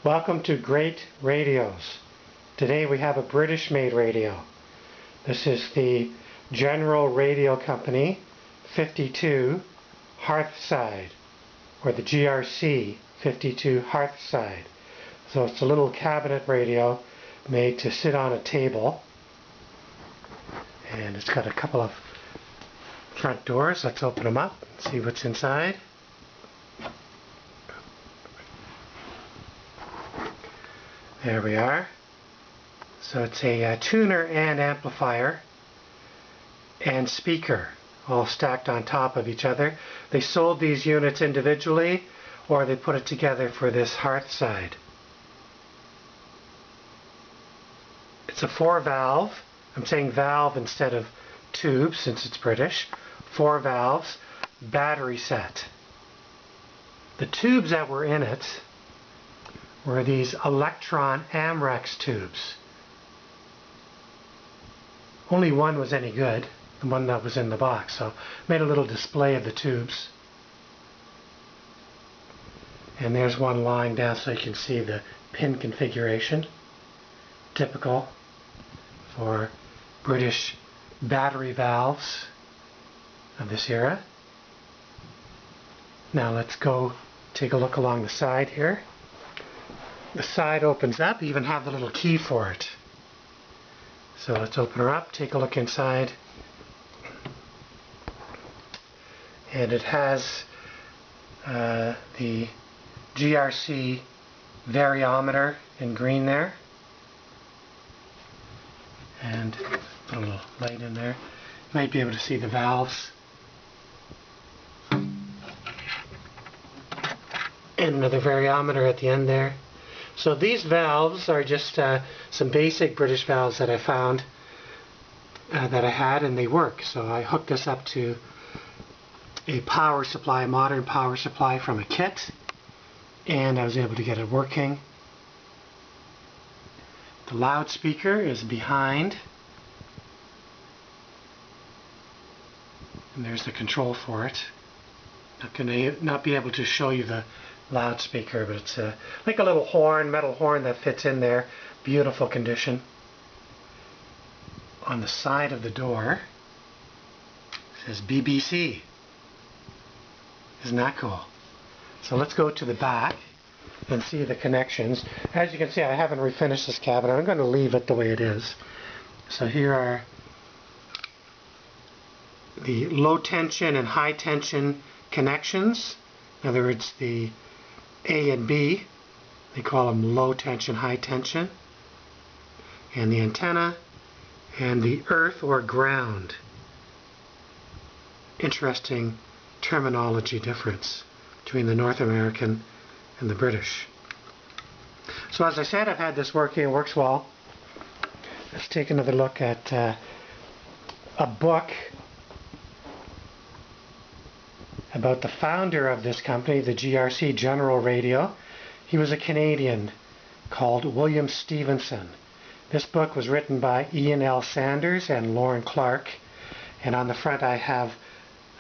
Welcome to Great Radios. Today we have a British-made radio. This is the General Radio Company 52 Hearthside, or the GRC 52 Hearthside. So it's a little cabinet radio made to sit on a table, and it's got a couple of front doors. Let's open them up and see what's inside. There we are. So it's a tuner and amplifier and speaker all stacked on top of each other. They sold these units individually, or they put it together for this Hearthside. It's a 4-valve. I'm saying valve instead of tube since it's British. 4 valves, battery set. The tubes that were in it were these Electron Amrex tubes. Only one was any good, the one that was in the box, so made a little display of the tubes. And there's one lying down so you can see the pin configuration, typical for British battery valves of this era. Now let's go take a look along the side here. The side opens up, you even have the little key for it. So let's open her up, take a look inside. And it has the GRC variometer in green there. And put a little light in there. You might be able to see the valves. And another variometer at the end there. So these valves are just some basic British valves that I found that I had, and they work. So I hooked this up to a power supply, a modern power supply from a kit, and I was able to get it working. The loudspeaker is behind, and there's the control for it. Not be able to show you the loudspeaker, but it's like a little horn, metal horn that fits in there. Beautiful condition. On the side of the door it says BBC. Isn't that cool? So let's go to the back and see the connections. As you can see, I haven't refinished this cabinet. I'm going to leave it the way it is. So here are the low tension and high tension connections. In other words, the A and B, they call them low tension, high tension, and the antenna, and the earth or ground. Interesting terminology difference between the North American and the British. So as I said, I've had this working, it works well. Let's take another look at a book about the founder of this company, the GRC, General Radio. He was a Canadian called William Stephenson. This book was written by Ian L. Sanders and Lauren Clark, and on the front I have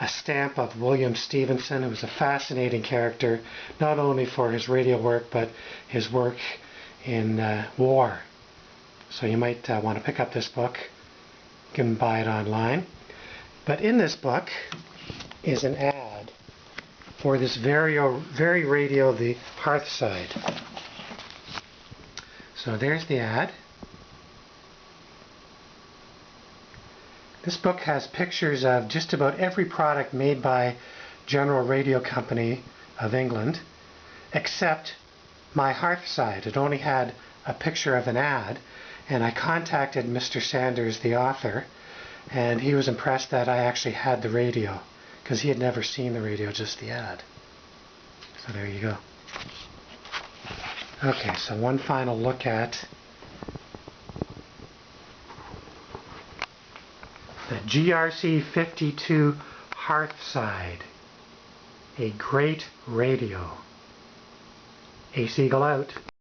a stamp of William Stephenson, who was a fascinating character, not only for his radio work, but his work in war. So you might want to pick up this book. You can buy it online. But in this book is an ad for this very radio, the Hearthside. So there's the ad. This book has pictures of just about every product made by General Radio Company of England, except my Hearthside. It only had a picture of an ad, and I contacted Mr. Sanders, the author, and he was impressed that I actually had the radio, because he had never seen the radio, just the ad. So there you go. Okay, so one final look at the GRC 52 Hearthside, a great radio. Ace Eagle out.